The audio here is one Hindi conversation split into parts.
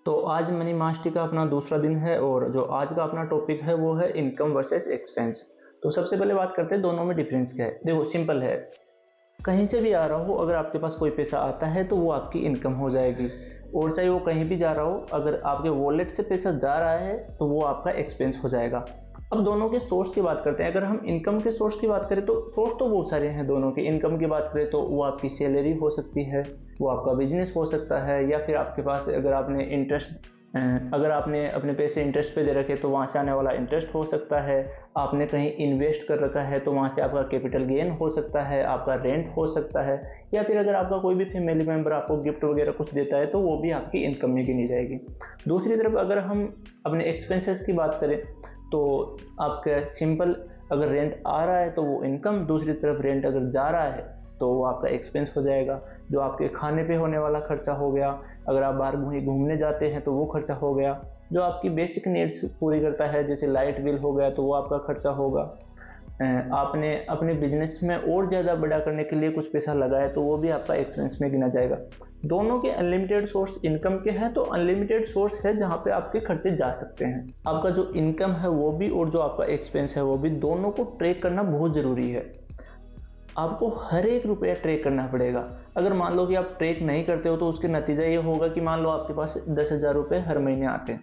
तो आज मनी मास्टरी का अपना दूसरा दिन है और जो आज का अपना टॉपिक है वो है इनकम वर्सेस एक्सपेंस। तो सबसे पहले बात करते हैं दोनों में डिफरेंस क्या है। देखो सिंपल है, कहीं से भी आ रहा हो अगर आपके पास कोई पैसा आता है तो वो आपकी इनकम हो जाएगी, और चाहे वो कहीं भी जा रहा हो अगर आपके वॉलेट से पैसा जा रहा है तो वो आपका एक्सपेंस हो जाएगा। अब दोनों के सोर्स की बात करते हैं। अगर हम इनकम के सोर्स की बात करें तो सोर्स तो बहुत सारे हैं दोनों के। इनकम की बात करें तो वो आपकी सैलरी हो सकती है, वो आपका बिजनेस हो सकता है, या फिर आपके पास अगर आपने अपने पैसे इंटरेस्ट पे दे रखे तो वहाँ से आने वाला इंटरेस्ट हो सकता है। आपने कहीं इन्वेस्ट कर रखा है तो वहाँ से आपका कैपिटल गेन हो सकता है, आपका रेंट हो सकता है, या फिर अगर आपका कोई भी फैमिली मेम्बर आपको गिफ्ट वगैरह कुछ देता है तो वो भी आपकी इनकम में गिनी जाएगी। दूसरी तरफ अगर हम अपने एक्सपेंसेस की बात करें तो आपका सिंपल, अगर रेंट आ रहा है तो वो इनकम, दूसरी तरफ रेंट अगर जा रहा है तो वो आपका एक्सपेंस हो जाएगा। जो आपके खाने पे होने वाला खर्चा हो गया, अगर आप बाहर घूमने जाते हैं तो वो खर्चा हो गया। जो आपकी बेसिक नीड्स पूरी करता है जैसे लाइट बिल हो गया तो वो आपका खर्चा होगा। आपने अपने बिजनेस में और ज़्यादा बड़ा करने के लिए कुछ पैसा लगाया तो वो भी आपका एक्सपेंस में गिना जाएगा। दोनों के अनलिमिटेड सोर्स इनकम के हैं, तो अनलिमिटेड सोर्स है जहाँ पे आपके खर्चे जा सकते हैं। आपका जो इनकम है वो भी और जो आपका एक्सपेंस है वो भी, दोनों को ट्रैक करना बहुत ज़रूरी है। आपको हर एक रुपया ट्रैक करना पड़ेगा। अगर मान लो कि आप ट्रैक नहीं करते हो तो उसके नतीजा ये होगा कि मान लो आपके पास 10,000 रुपये हर महीने आते हैं,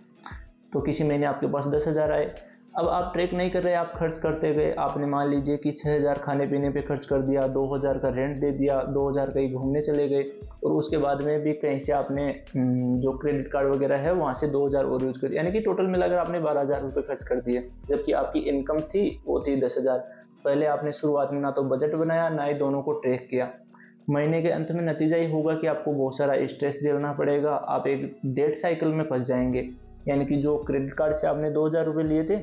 तो किसी महीने आपके पास 10,000 आए। अब आप ट्रैक नहीं कर रहे, आप खर्च करते गए। आपने मान लीजिए कि 6,000 खाने पीने पे खर्च कर दिया, 2,000 का रेंट दे दिया, 2,000 कहीं घूमने चले गए, और उसके बाद में भी कहीं से आपने जो क्रेडिट कार्ड वगैरह है वहाँ से 2,000 और यूज कर दिया, यानी कि टोटल मिलाकर आपने 12,000 रुपये खर्च कर दिए, जबकि आपकी इनकम थी वो थी 10,000। पहले आपने शुरुआत में ना तो बजट बनाया ना ही दोनों को ट्रैक किया। महीने के अंत में नतीजा ये होगा कि आपको बहुत सारा स्ट्रेस झेलना पड़ेगा, आप एक डेट साइकिल में फंस जाएंगे। यानी कि जो क्रेडिट कार्ड से आपने 2,000 रुपये लिए थे,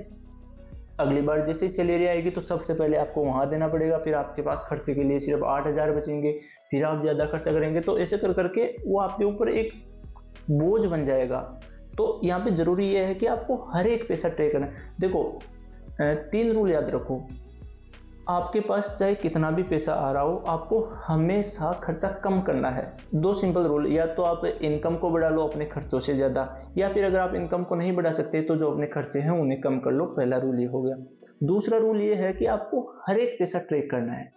अगली बार जैसे ही सैलरी आएगी तो सबसे पहले आपको वहाँ देना पड़ेगा, फिर आपके पास खर्चे के लिए सिर्फ 8,000 बचेंगे, फिर आप ज़्यादा खर्चा करेंगे, तो ऐसे कर करके वो आपके ऊपर एक बोझ बन जाएगा। तो यहाँ पे ज़रूरी ये है कि आपको हर एक पैसा ट्रैक करना है। देखो 3 रूल याद रखो। आपके पास चाहे कितना भी पैसा आ रहा हो, आपको हमेशा खर्चा कम करना है। 2 सिंपल रूल, या तो आप इनकम को बढ़ा लो अपने खर्चों से ज़्यादा, या फिर अगर आप इनकम को नहीं बढ़ा सकते तो जो अपने खर्चे हैं उन्हें कम कर लो। पहला रूल ये हो गया। दूसरा रूल ये है कि आपको हर एक पैसा ट्रैक करना है।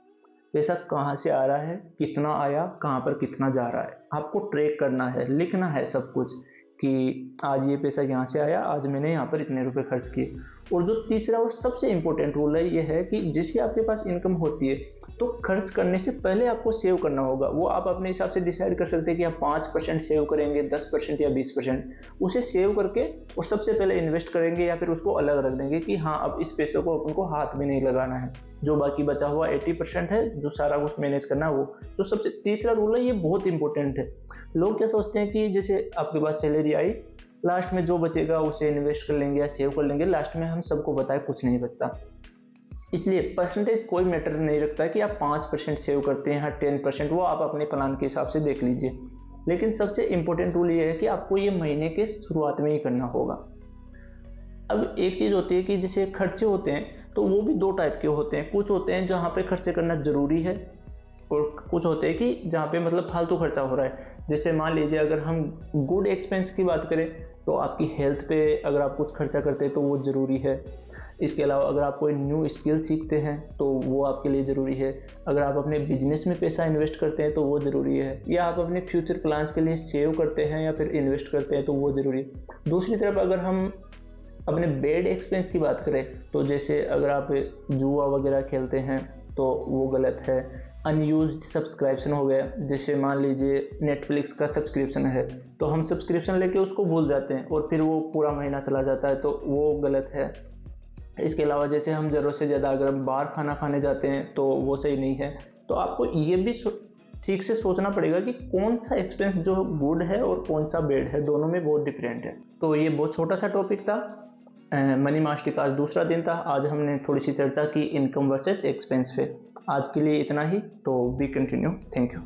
पैसा कहाँ से आ रहा है, कितना आया, कहाँ पर कितना जा रहा है, आपको ट्रैक करना है, लिखना है सब कुछ कि आज ये पैसा यहाँ से आया, आज मैंने यहाँ पर इतने रुपए खर्च किए। और जो तीसरा और सबसे इम्पोर्टेंट रूल है ये है कि जैसे आपके पास इनकम होती है तो खर्च करने से पहले आपको सेव करना होगा। वो आप अपने हिसाब से डिसाइड कर सकते हैं कि आप 5% सेव करेंगे, 10% या 20%, उसे सेव करके और सबसे पहले इन्वेस्ट करेंगे, या फिर उसको अलग रख देंगे कि हाँ अब इस पैसे को अपन को हाथ भी नहीं लगाना है, जो बाकी बचा हुआ 80% है जो सारा कुछ मैनेज करना है वो। जो सबसे तीसरा रूल है ये बहुत इंपॉर्टेंट है। लोग क्या सोचते हैं कि जैसे आपके पास सैलरी आई, लास्ट में जो बचेगा उसे इन्वेस्ट कर लेंगे या सेव कर लेंगे, लास्ट में हम सबको बताए कुछ नहीं बचता। इसलिए परसेंटेज कोई मैटर नहीं रखता है कि आप 5% सेव करते हैं या 10%, वो आप अपने प्लान के हिसाब से देख लीजिए। लेकिन सबसे इंपॉर्टेंट रूल ये है कि आपको ये महीने के शुरुआत में ही करना होगा। अब एक चीज़ होती है कि जैसे खर्चे होते हैं तो वो भी 2 टाइप के होते हैं। कुछ होते हैं जहाँ पे खर्चे करना ज़रूरी है, और कुछ होते हैं कि जहाँ पे मतलब फालतू खर्चा हो रहा है। जैसे मान लीजिए अगर हम गुड एक्सपेंस की बात करें तो आपकी हेल्थ पे अगर आप कुछ खर्चा करते हैं तो वो ज़रूरी है। इसके अलावा अगर आप कोई न्यू स्किल सीखते हैं तो वो आपके लिए ज़रूरी है। अगर आप अपने बिजनेस में पैसा इन्वेस्ट करते हैं तो वो ज़रूरी है, या आप अपने फ्यूचर प्लान्स के लिए सेव करते हैं या फिर इन्वेस्ट करते हैं तो वो ज़रूरी है। दूसरी तरफ अगर हम अपने बैड एक्सपेंस की बात करें तो जैसे अगर आप जुआ वगैरह खेलते हैं तो वो गलत है। अनयूज्ड सब्सक्रिप्शन हो गया, जैसे मान लीजिए नेटफ्लिक्स का सब्सक्रिप्शन है तो हम सब्सक्रिप्शन लेके उसको भूल जाते हैं और फिर वो पूरा महीना चला जाता है, तो वो गलत है। इसके अलावा जैसे हम ज़रूरत से ज़्यादा अगर हम बाहर खाना खाने जाते हैं तो वो सही नहीं है। तो आपको ये भी ठीक से सोचना पड़ेगा कि कौन सा एक्सपेंस जो गुड है और कौन सा बैड है, दोनों में बहुत डिफरेंट है। तो ये बहुत छोटा सा टॉपिक था, मनी मास्टरी का आज दूसरा दिन था। आज हमने थोड़ी सी चर्चा की इनकम वर्सेस एक्सपेंस पे। आज के लिए इतना ही, तो वी कंटिन्यू। Thank you.